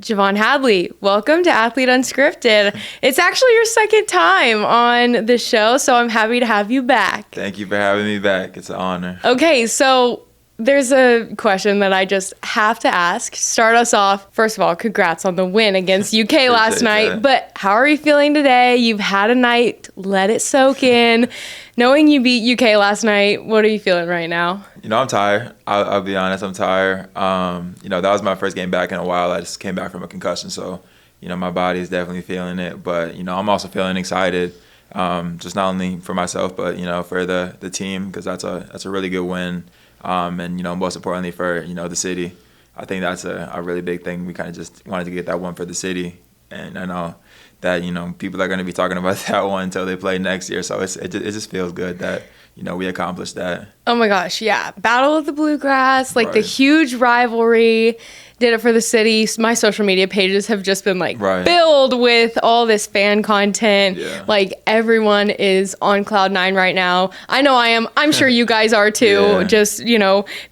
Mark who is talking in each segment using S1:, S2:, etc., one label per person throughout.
S1: Javon Hadley, welcome to Athlete Unscripted. It's actually your second time on the show, so I'm happy to have you back.
S2: Thank you for having me back. It's an honor.
S1: Okay, so there's a question that I just have to ask. Start us off. First of all, congrats on the win against UK last night.
S2: That.
S1: But how are you feeling today? You've had a night. Let it soak in. Knowing you beat UK last night, what are you feeling right now?
S2: I'm tired. I'll be honest. I'm tired. That was my first game back in a while. I just came back from a concussion, so my body is definitely feeling it. But I'm also feeling excited. Just not only for myself, but for the team, because that's a really good win. And most importantly for the city. I think that's a really big thing. We kind of just wanted to get that one for the city, and I know that people are going to be talking about that one until they play next year. So it just feels good that we accomplished that.
S1: Oh my gosh, yeah! Battle of the Bluegrass, like
S2: Right.
S1: the huge rivalry. Did it for the city. My social media pages have just been filled with all this fan content.
S2: Yeah.
S1: Like everyone is on cloud nine right now. I know I am. I'm sure you guys are too.
S2: Yeah.
S1: Just,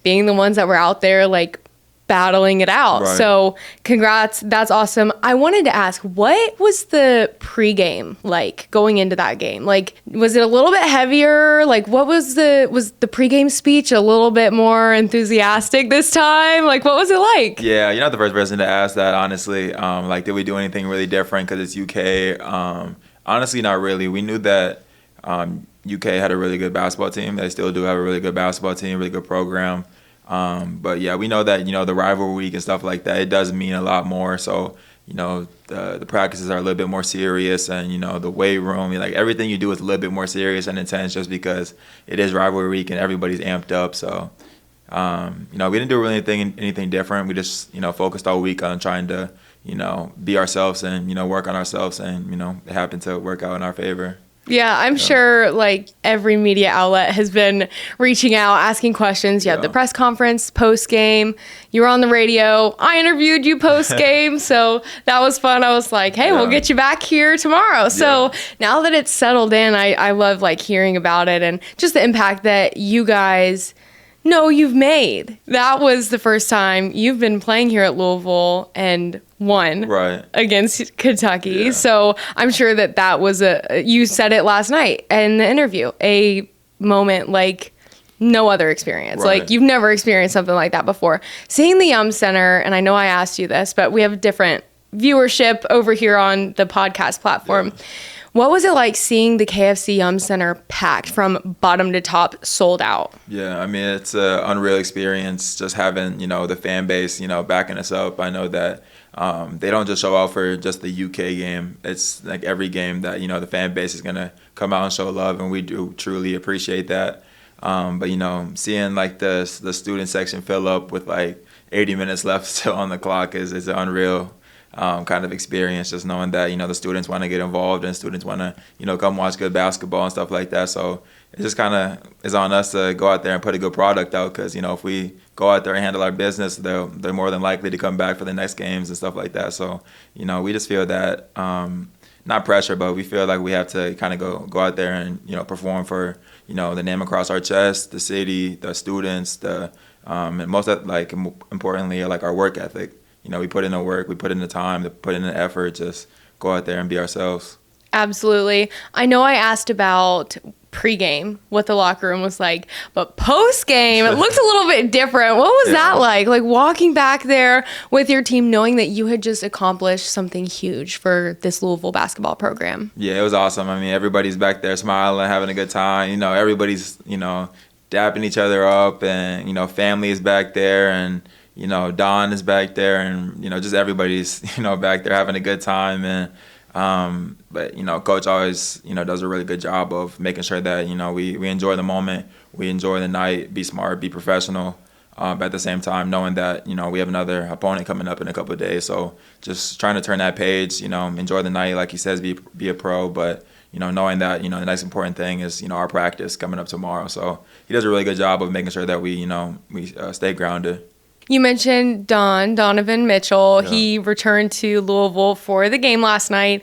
S1: being the ones that were out there battling it out.
S2: Right.
S1: So congrats. That's awesome. I wanted to ask, what was the pregame like going into that game? Was it a little bit heavier? What was the pregame speech a little bit more enthusiastic this time? What was it like?
S2: Yeah, you're not the first person to ask that, honestly. Did we do anything really different because it's UK? Honestly, not really. We knew that UK had a really good basketball team. They still do have a really good basketball team, really good program. But yeah, we know that the rivalry week and stuff like that, it does mean a lot more. So the practices are a little bit more serious, and the weight room, everything you do is a little bit more serious and intense, just because it is rivalry week and everybody's amped up. So we didn't do really anything different. We just focused all week on trying to be ourselves and work on ourselves, and it happened to work out in our favor.
S1: Yeah, I'm sure every media outlet has been reaching out, asking questions. You had the press conference, post-game. You were on the radio. I interviewed you post-game, so that was fun. I was like, hey, we'll get you back here tomorrow. So now that it's settled in, I love hearing about it and just the impact that you guys know you've made. That was the first time you've been playing here at Louisville and won against Kentucky.
S2: Yeah.
S1: So I'm sure that was you said it last night in the interview, a moment like no other experience.
S2: Right.
S1: You've never experienced something like that before. Seeing the Yum Center, and I know I asked you this, but we have different viewership over here on the podcast platform. Yeah. What was it like seeing the KFC Yum Center packed from bottom to top, sold out?
S2: Yeah, it's an unreal experience just having, the fan base, backing us up. I know that they don't just show out for just the UK game. It's every game that, the fan base is going to come out and show love, and we do truly appreciate that. But, seeing the student section fill up with 80 minutes left still on the clock is an unreal kind of experience, just knowing that the students want to get involved and students want to come watch good basketball and stuff like that. So it just kind of is on us to go out there and put a good product out, because if we go out there and handle our business, they're more than likely to come back for the next games and stuff like that. So we just feel that not pressure, but we feel like we have to kind of go out there and perform for the name across our chest, the city, the students, and most importantly our work ethic. We put in the work, we put in the time, put in the effort, just go out there and be ourselves.
S1: Absolutely. I know I asked about pregame, what the locker room was like, but postgame, it looked a little bit different. What was that like? Walking back there with your team, knowing that you had just accomplished something huge for this Louisville basketball program.
S2: Yeah, it was awesome. Everybody's back there smiling, having a good time. Everybody's, dapping each other up, and, family is back there, and Don is back there, and just everybody's back there having a good time. And but coach always does a really good job of making sure that we enjoy the moment, we enjoy the night, be smart, be professional, but at the same time knowing that we have another opponent coming up in a couple of days. So just trying to turn that page, enjoy the night, like he says, be a pro, but knowing that the next important thing is our practice coming up tomorrow. So he does a really good job of making sure that we stay grounded.
S1: You mentioned Donovan Mitchell.
S2: Yeah.
S1: He returned to Louisville for the game last night,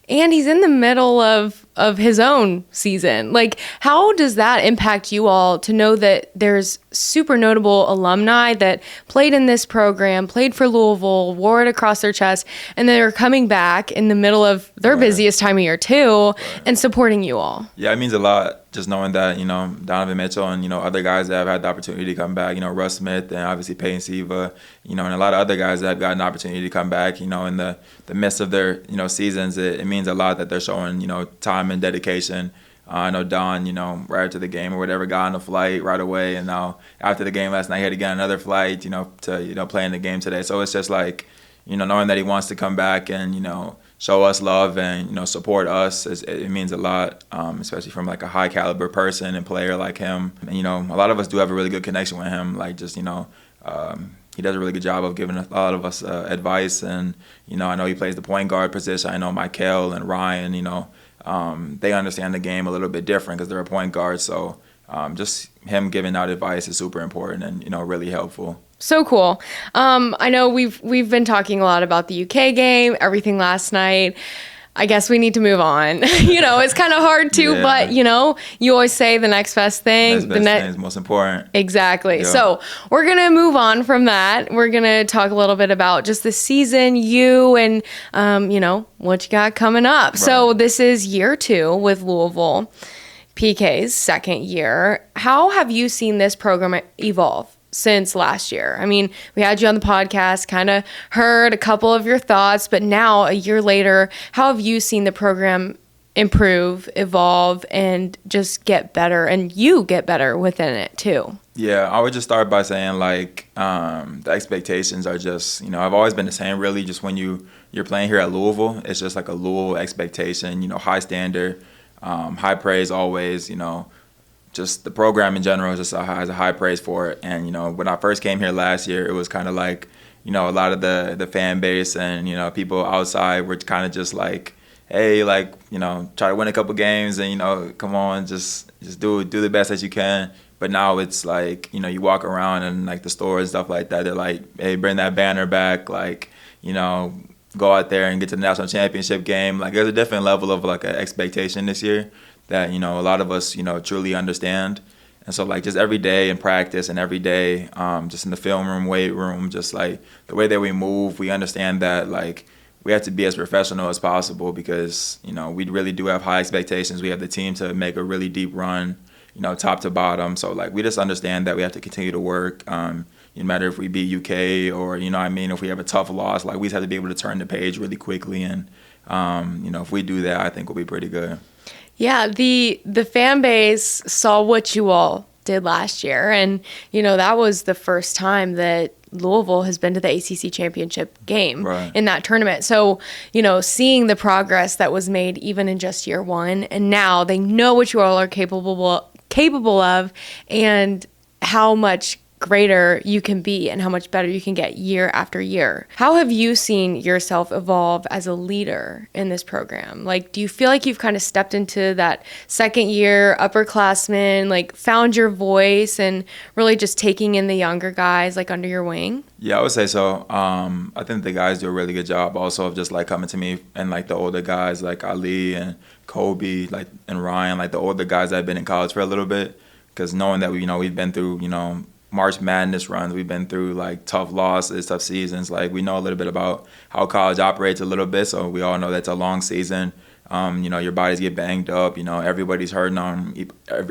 S1: and he's in the middle of of his own season. Like, how does that impact you all to know that there's super notable alumni that played in this program, played for Louisville, wore it across their chest, and they're coming back in the middle of their busiest time of year too, and supporting you all?
S2: Yeah, it means a lot just knowing that, Donovan Mitchell and, other guys that have had the opportunity to come back, Russ Smith and obviously Peyton Siva, and a lot of other guys that have gotten an opportunity to come back, in the midst of their, seasons. It means a lot that they're showing, time and dedication. I know Don, right after the game or whatever, got on a flight right away. And now after the game last night, he had to get another flight, to, play in the game today. So it's just like, knowing that he wants to come back and, show us love and, support us, it means a lot, especially from like a high caliber person and player like him. And, a lot of us do have a really good connection with him. Like just, he does a really good job of giving a lot of us advice. And, I know he plays the point guard position. I know Michael and Ryan, they understand the game a little bit different because they're a point guard. So just him giving out advice is super important and, really helpful.
S1: So cool. I know we've been talking a lot about the UK game, everything last night. I guess we need to move on. It's kind of hard to, but you always say the next best thing.
S2: Thing is most important.
S1: Exactly.
S2: Yeah.
S1: So we're going to move on from that. We're going to talk a little bit about just the season, you and, what you got coming up. Right. So this is year 2 with Louisville, PK's second year. How have you seen this program evolve since last year? I mean, we had you on the podcast, kind of heard a couple of your thoughts, but now a year later, how have you seen the program improve, evolve, and just get better, and you get better within it too?
S2: Yeah, I would just start by saying like the expectations are just, I've always been the same really. Just when you're playing here at Louisville, it's just like a Louisville expectation, high standard, high praise always, just the program in general just has a high praise for it. And, when I first came here last year, it was kind of like, a lot of the fan base and, people outside were kind of just like, hey, like, try to win a couple games and, come on, just do the best that you can. But now it's like, you walk around and like the stores and stuff like that, they're like, hey, bring that banner back, like, go out there and get to the national championship game. Like there's a different level of like an expectation this year that, a lot of us, truly understand. And so like just every day in practice and every day just in the film room, weight room, just like the way that we move, we understand that like we have to be as professional as possible because, we really do have high expectations. We have the team to make a really deep run, top to bottom. So like we just understand that we have to continue to work. No matter if we beat UK or, if we have a tough loss, like we just have to be able to turn the page really quickly. And, if we do that, I think we'll be pretty good.
S1: Yeah, the fan base saw what you all did last year. And, that was the first time that Louisville has been to the ACC championship game in that tournament. So, seeing the progress that was made even in just year 1, and now they know what you all are capable of and how much greater you can be and how much better you can get year after year. How have you seen yourself evolve as a leader in this program? Like, do you feel like you've kind of stepped into that second year upperclassman, like found your voice and really just taking in the younger guys like under your wing?
S2: Yeah, I would say so. I think the guys do a really good job also of just like coming to me and like the older guys like Ali and Kobe like and Ryan, like the older guys that have been in college for a little bit, because knowing that we've been through, March Madness runs, we've been through like tough losses, tough seasons. Like we know a little bit about how college operates a little bit, so we all know that's a long season. Your bodies get banged up. Everybody's hurting on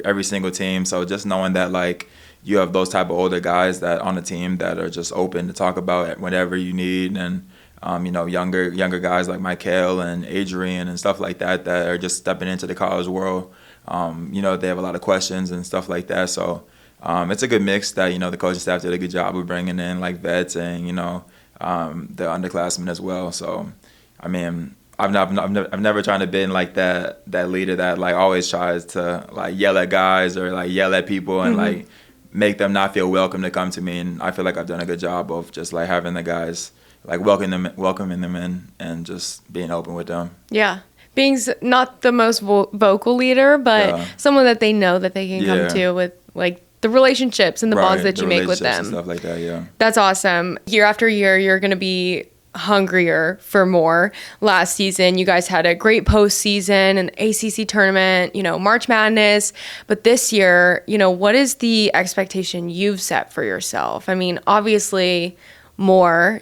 S2: every single team. So just knowing that like you have those type of older guys that on the team that are just open to talk about whatever you need, and younger guys like Michael and Adrian and stuff like that that are just stepping into the college world. They have a lot of questions and stuff like that. So. It's a good mix that, the coaching staff did a good job of bringing in like vets and, the underclassmen as well. So, I mean, I've never tried to be like that leader that like always tries to like yell at guys or like yell at people and like make them not feel welcome to come to me. And I feel like I've done a good job of just like having the guys like welcoming them in and just being open with them.
S1: Yeah. Being not the most vocal leader, but someone that they know that they can come to with like the relationships and the bonds that you make with them.
S2: And stuff like that, yeah.
S1: That's awesome. Year after year, you're going to be hungrier for more. Last season, you guys had a great postseason, an ACC tournament, March Madness. But this year, what is the expectation you've set for yourself? I mean, obviously more,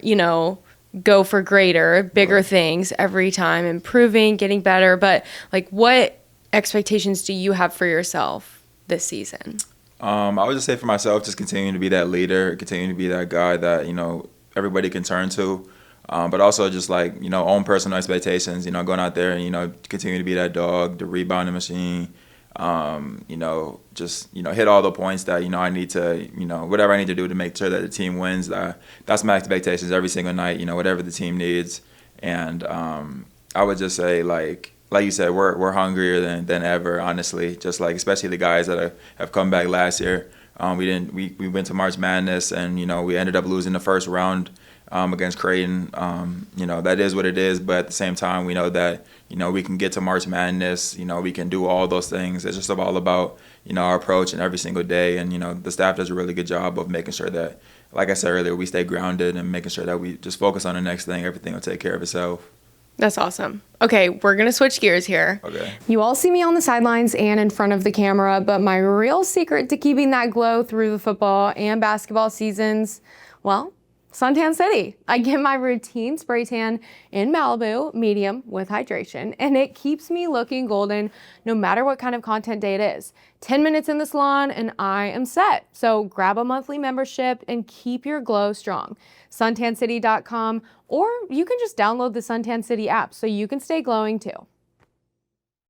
S1: go for greater, bigger things every time, improving, getting better. But like, what expectations do you have for yourself this season?
S2: I would just say for myself, just continuing to be that leader, continuing to be that guy that, everybody can turn to. But also just like, own personal expectations, going out there and, continue to be that dog, the rebounding machine, just, hit all the points that, I need to, whatever I need to do to make sure that the team wins. That's my expectations every single night, whatever the team needs. And I would just say, like you said, we're hungrier than ever, honestly. Just like, especially the guys that have come back last year. We went to March Madness and, we ended up losing the first round against Creighton. That is what it is. But at the same time, we know that, we can get to March Madness. We can do all those things. It's just all about, our approach and every single day. And, the staff does a really good job of making sure that, like I said earlier, we stay grounded and making sure that we just focus on the next thing. Everything will take care of itself.
S1: That's awesome. Okay, we're going to switch gears here.
S2: Okay.
S1: You all see me on the sidelines and in front of the camera, but my real secret to keeping that glow through the football and basketball seasons, well, Suntan City. I get my routine spray tan in Malibu, medium with hydration, and it keeps me looking golden no matter what kind of content day it is. 10 minutes in the salon and I am set. So grab a monthly membership and keep your glow strong. suntancity.com, or you can just download the Suntan City app so you can stay glowing too.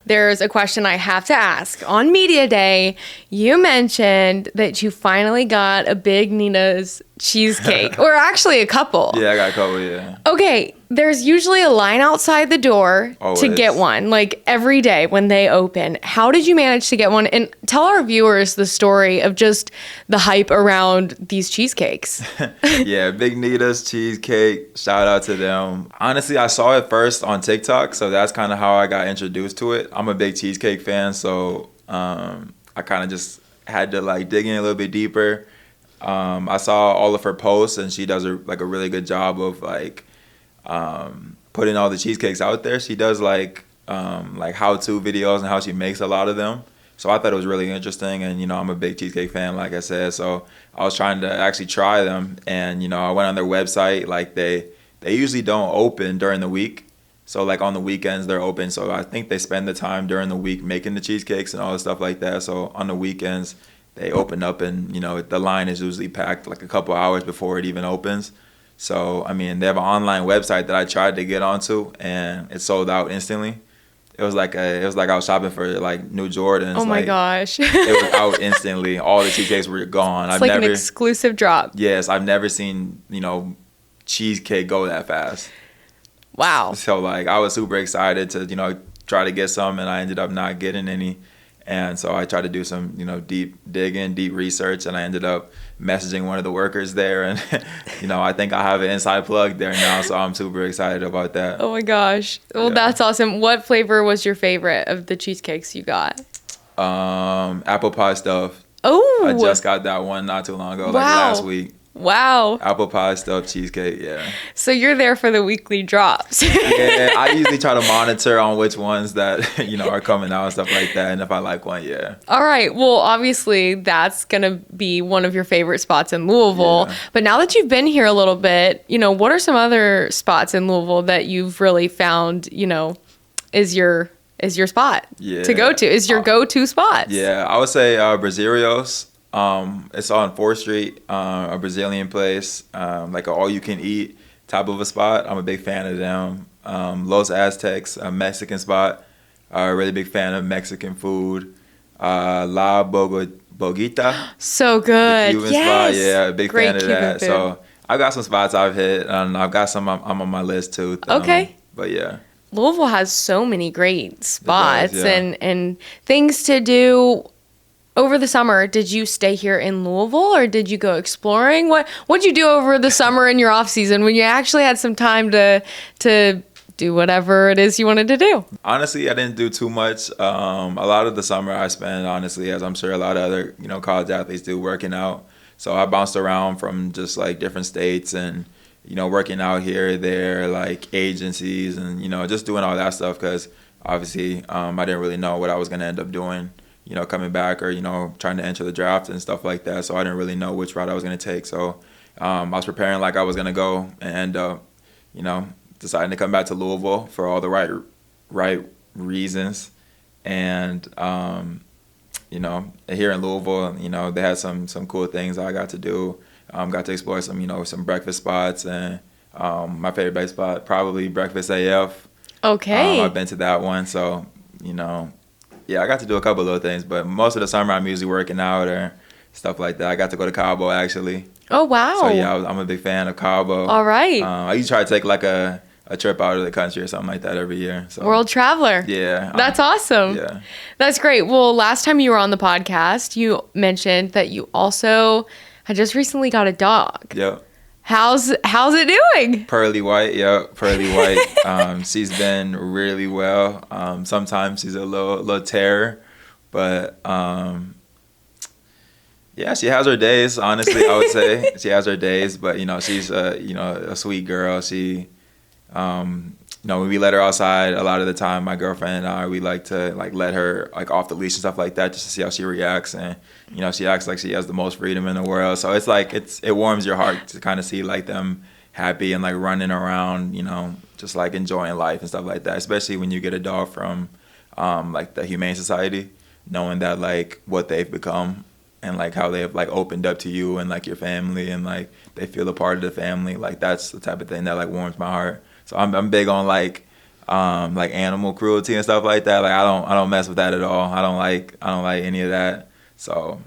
S1: There's a question I have to ask. On Media Day, you mentioned that you finally got a big Nina's cheesecake, or actually a couple.
S2: Yeah, I got a couple, yeah.
S1: Okay, there's usually a line outside the door to get one, like every day when they open. How did you manage to get one? And tell our viewers the story of just the hype around these cheesecakes.
S2: Yeah, Big Nita's cheesecake. Shout out to them. Honestly, I saw it first on TikTok, so that's kind of how I got introduced to it. I'm a big cheesecake fan, so I kind of just had to like dig in a little bit deeper. I saw all of her posts, and she does a really good job of like putting all the cheesecakes out there. She does like how-to videos and how she makes a lot of them. So I thought it was really interesting, and I'm a big cheesecake fan, like I said. So I was trying to actually try them, and I went on their website. Like they usually don't open during the week. So like on the weekends they're open. So I think they spend the time during the week making the cheesecakes and all the stuff like that. So on the weekends they open up, and the line is usually packed like a couple hours before it even opens. So I mean, they have an online website that I tried to get onto, and it sold out instantly. It was like I was shopping for like new Jordans.
S1: Oh my gosh!
S2: It was out instantly. All the cheesecakes were gone.
S1: It's an exclusive drop.
S2: Yes, I've never seen cheesecake go that fast.
S1: Wow.
S2: So like I was super excited to try to get some, and I ended up not getting any. And so I tried to do some, deep digging, deep research, and I ended up messaging one of the workers there. And, I think I have an inside plug there now, so I'm super excited about that.
S1: Oh my gosh. Well, That's awesome. What flavor was your favorite of the cheesecakes you got?
S2: Apple pie stuff.
S1: Oh.
S2: I just got that one not too long ago, like last week.
S1: Wow.
S2: Apple pie stuffed cheesecake, yeah.
S1: So you're there for the weekly drops.
S2: Yeah, I usually try to monitor on which ones that, are coming out and stuff like that. And if I like one, yeah.
S1: All right. Well, obviously that's going to be one of your favorite spots in Louisville. Yeah. But now that you've been here a little bit, what are some other spots in Louisville that you've really found, is your spot to go to, is your go-to spot?
S2: Yeah, I would say Brazilio's. It's on 4th Street, a Brazilian place, like an all-you-can-eat type of a spot. I'm a big fan of them. Los Aztecs, a Mexican spot. A really big fan of Mexican food. La Boguita.
S1: So good.
S2: Cuban
S1: yes.
S2: spot. Yeah, a big
S1: Great
S2: fan of
S1: Cuban
S2: that.
S1: food.
S2: So I've got some spots I've hit, and I've got some I'm on my list too.
S1: Okay.
S2: But yeah.
S1: Louisville has so many great spots
S2: does, yeah.
S1: and things to do. Over the summer, did you stay here in Louisville or did you go exploring? What'd you do over the summer in your off season when you actually had some time to do whatever it is you wanted to do?
S2: Honestly, I didn't do too much. A lot of the summer I spent, honestly, as I'm sure a lot of other college athletes do, working out. So I bounced around from just like different states and working out here, there, like agencies and, just doing all that stuff because obviously I didn't really know what I was going to end up doing, coming back or, trying to enter the draft and stuff like that. So I didn't really know which route I was going to take. So I was preparing like I was going to go and end up, deciding to come back to Louisville for all the right reasons. And, here in Louisville, they had some cool things I got to do. Got to explore some breakfast spots, and my favorite breakfast spot, probably Breakfast AF.
S1: Okay.
S2: I've been to that one, so, yeah, I got to do a couple of little things, but most of the summer I'm usually working out or stuff like that. I got to go to Cabo, actually.
S1: Oh, wow.
S2: So, yeah, I'm a big fan of Cabo.
S1: All right.
S2: I usually try to take, like, a trip out of the country or something like that every year. So.
S1: World traveler.
S2: Yeah.
S1: That's awesome.
S2: Yeah.
S1: That's great. Well, last time you were on the podcast, you mentioned that you also had just recently got a dog.
S2: Yep.
S1: How's it doing?
S2: Pearly white, yeah, pearly white. She's been really well. Sometimes she's a little terror, but yeah, she has her days. Honestly, I would say she has her days. But she's a sweet girl. She, when we let her outside, a lot of the time, my girlfriend and I, we like to let her off the leash and stuff like that, just to see how she reacts. And she acts like she has the most freedom in the world. So it's it warms your heart to kind of see them happy and running around, just enjoying life and stuff like that. Especially when you get a dog from the Humane Society, knowing that what they've become and how they've opened up to you and your family and they feel a part of the family. That's the type of thing that warms my heart. So I'm big on animal cruelty and stuff like that. I don't mess with that at all. I don't like any of that. So,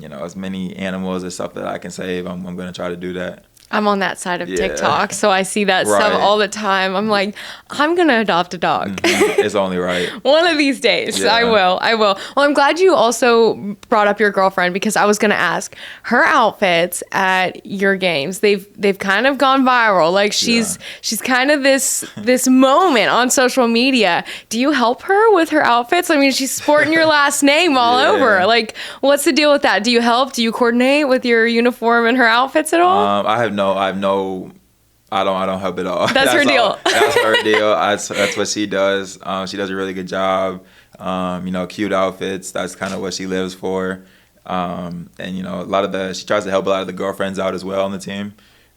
S2: as many animals and stuff that I can save, I'm gonna try to do that.
S1: I'm on that side of TikTok, so I see that stuff all the time. I'm like, I'm going to adopt a dog.
S2: Mm-hmm. It's only right.
S1: One of these days.
S2: Yeah.
S1: I will. Well, I'm glad you also brought up your girlfriend because I was going to ask her outfits at your games. They've kind of gone viral. She's kind of this moment on social media. Do you help her with her outfits? I mean, she's sporting your last name all over. What's the deal with that? Do you help? Do you coordinate with your uniform and her outfits at all?
S2: I don't help at all.
S1: That's her deal.
S2: That's her deal. That's what she does. She does a really good job. Cute outfits. That's kind of what she lives for. And she tries to help a lot of the girlfriends out as well on the team.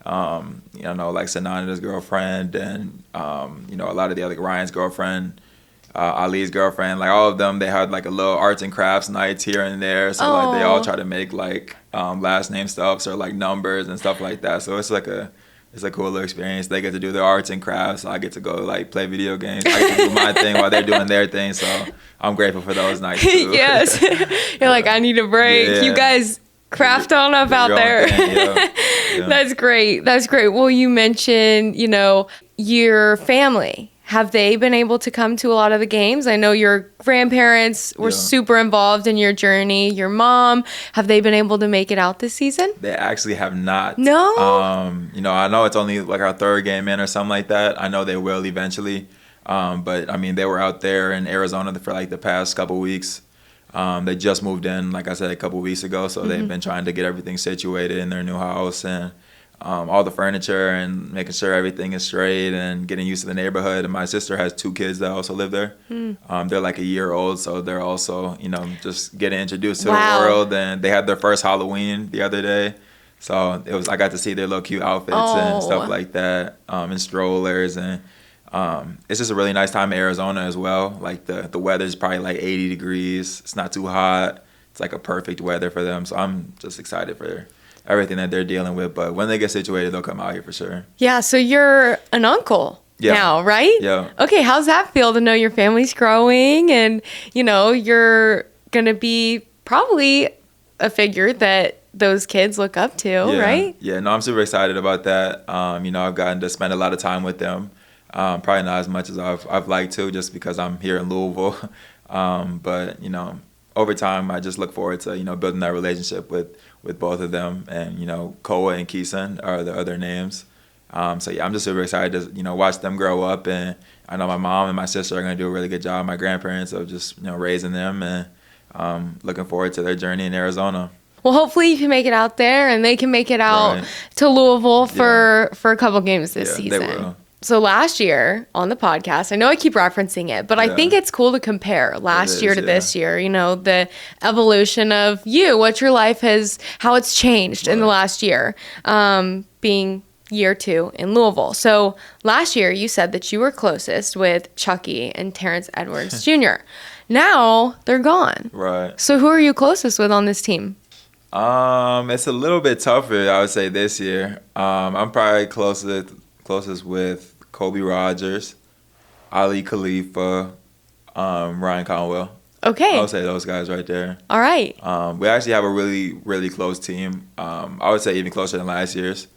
S2: Sanana's girlfriend and a lot of the other Ryan's girlfriend. Ali's girlfriend, all of them, they had a little arts and crafts nights here and there. So they all try to make last name stuffs or numbers and stuff like that. So it's a cool little experience. They get to do their arts and crafts. I get to go play video games. I get to do my thing while they're doing their thing. So I'm grateful for those nights too.
S1: Yes, you're I need a break. Yeah. You guys craft on up out there. Yeah. That's great. Well, you mentioned your family. Have they been able to come to a lot of the games? I know your grandparents were super involved in your journey. Your mom, have they been able to make it out this season?
S2: They actually have not.
S1: No?
S2: I know it's only our third game in or something like that. I know they will eventually. But, they were out there in Arizona for the past couple weeks. They just moved in, like I said, a couple weeks ago. So they've been trying to get everything situated in their new house and all the furniture and making sure everything is straight and getting used to the neighborhood. And my sister has 2 kids that also live there. They're a year old, so they're also, just getting introduced to the world. And they had their first Halloween the other day. So I got to see their little cute outfits and stuff like that, and strollers. And it's just a really nice time in Arizona as well. The weather's probably 80 degrees. It's not too hot. It's a perfect weather for them. So I'm just excited for everything that they're dealing with, but when they get situated, they'll come out here for sure. Yeah,
S1: so you're an uncle now, right?
S2: Yeah.
S1: Okay, how's that feel to know your family's growing and, you're going to be probably a figure that those kids look up to, right?
S2: Yeah, no, I'm super excited about that. I've gotten to spend a lot of time with them. Probably not as much as I've liked to just because I'm here in Louisville. But, over time, I just look forward to, building that relationship with both of them. And, Koa and Keeson are the other names. I'm just super excited to, watch them grow up. And I know my mom and my sister are going to do a really good job. My grandparents of just, raising them and looking forward to their journey in Arizona.
S1: Well, hopefully you can make it out there and they can make it out to Louisville for a couple games this season.
S2: They will.
S1: So last year on the podcast, I know I keep referencing it, but I think it's cool to compare last year to this year, you know, the evolution of what your life has, how it's changed in the last year, being year 2 in Louisville. So last year you said that you were closest with Chucky and Terrence Edwards Jr. Now they're gone.
S2: Right.
S1: So who are you closest with on this team?
S2: It's a little bit tougher, I would say, this year. I'm probably closest with Kobe Rogers, Ali Khalifa, Ryan Conwell.
S1: Okay.
S2: I would say those guys right there.
S1: All right.
S2: We actually have a really, really close team. I would say even closer than last year's,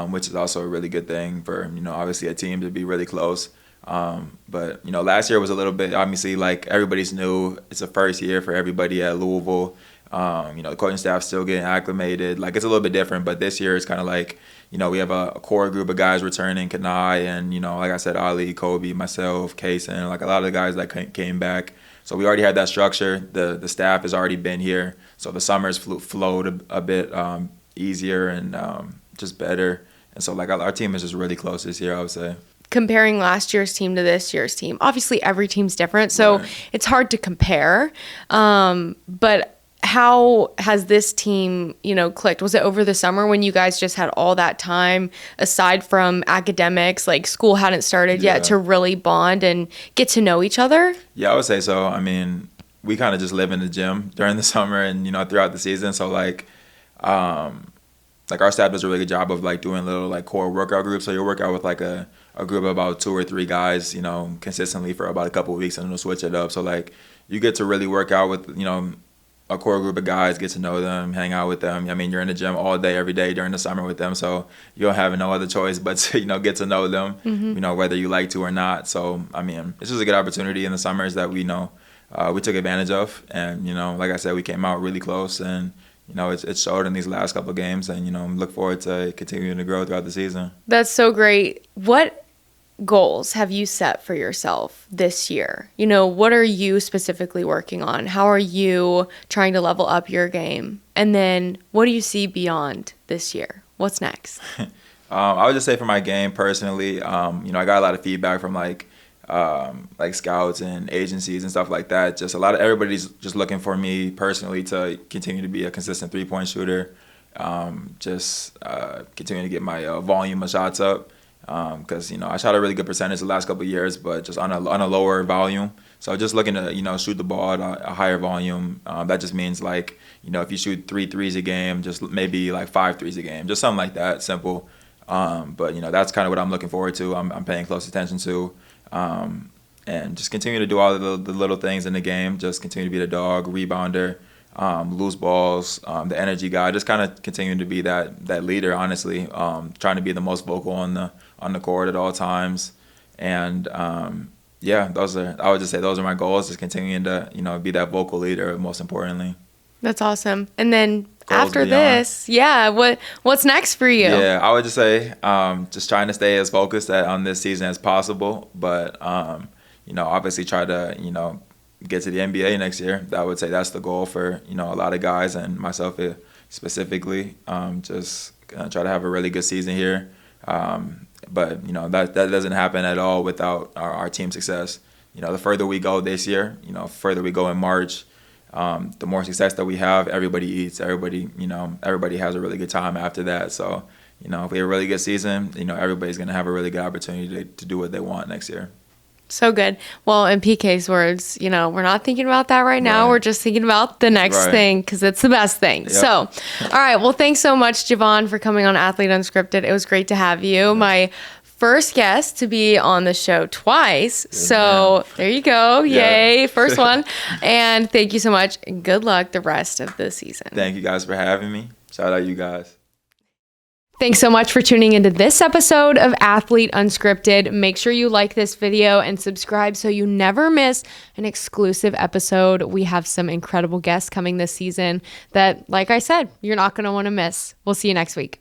S2: which is also a really good thing for, you know, obviously a team to be really close. But, you know, last year was a little bit, obviously, like everybody's new. It's the first year for everybody at Louisville. You know, the coaching staff's still getting acclimated. Like, it's a little bit different, but this year it's kind of like, you know, we have a core group of guys returning, Kanai, and, you know, like I said, Ali, Kobe, myself, Kaysen, like a lot of the guys that came back. So we already had that structure. The staff has already been here. So the summers flowed a bit easier and just better. And so, like, our team is just really close this year, I would say.
S1: Comparing last year's team to this year's team, obviously every team's different, so it's hard to compare. But how has this team, you know, clicked? Was it over the summer when you guys just had all that time, aside from academics, like school hadn't started yet, to really bond and get to know each other? Yeah,
S2: I would say so. I mean, we kind of just live in the gym during the summer and, you know, throughout the season. So, like our staff does a really good job of, like, doing little, like, core workout groups. So you'll work out with, like, a group of about 2 or 3 guys, you know, consistently for about a couple of weeks, and then we'll switch it up. So, like, you get to really work out with, you know, a core group of guys, get to know them, hang out with them. I mean, you're in the gym all day, every day during the summer with them, so you don't have no other choice but to, you know, get to know them, you know, whether you like to or not. So, I mean, this was a good opportunity in the summers that we know we took advantage of. And, you know, like I said, we came out really close, and, you know, it showed in these last couple of games, and, you know, look forward to continuing to grow throughout the season.
S1: That's so great. What goals have you set for yourself this year? You know, what are you specifically working on? How are you trying to level up your game? And then what do you see beyond this year? What's next?
S2: I would just say for my game personally, you know, I got a lot of feedback from like scouts and agencies and stuff like that. Just everybody's just looking for me personally to continue to be a consistent 3-point shooter. Continue to get my volume of shots up. Because, you know, I shot a really good percentage the last couple of years, but just on a lower volume. So just looking to, you know, shoot the ball at a higher volume. That just means, like, you know, if you shoot 3 threes a game, just maybe like 5 threes a game, just something like that, simple. But, you know, that's kind of what I'm looking forward to. I'm paying close attention to. And just continue to do all of the little things in the game. Just continue to be the dog, rebounder, lose balls, the energy guy. Just kind of continuing to be that leader, honestly. Trying to be the most vocal on the court at all times. And I would just say those are my goals, just continuing to, you know, be that vocal leader, most importantly.
S1: That's awesome. And then
S2: goals
S1: after
S2: beyond.
S1: this, what's next for you?
S2: Yeah, I would just say just trying to stay as focused on this season as possible, but you know, obviously try to, you know, get to the NBA next year. I would say that's the goal for, you know, a lot of guys and myself specifically. Just try to have a really good season here. But, you know, that doesn't happen at all without our team success. You know, the further we go this year, you know, further we go in March, the more success that we have, everybody eats. Everybody has a really good time after that. So, you know, if we have a really good season, you know, everybody's going to have a really good opportunity to do what they want next year.
S1: So good. Well, in PK's words, you know, we're not thinking about that right now. We're just thinking about the next thing, because it's the best thing. Yep. So, all right. Well, thanks so much, Javon, for coming on Athlete Unscripted. It was great to have you. My first guest to be on the show twice. So there you go. Yay. First one. And thank you so much. Good luck the rest of the season.
S2: Thank you guys for having me. Shout out you guys.
S1: Thanks so much for tuning into this episode of Athlete Unscripted. Make sure you like this video and subscribe so you never miss an exclusive episode. We have some incredible guests coming this season that, like I said, you're not going to want to miss. We'll see you next week.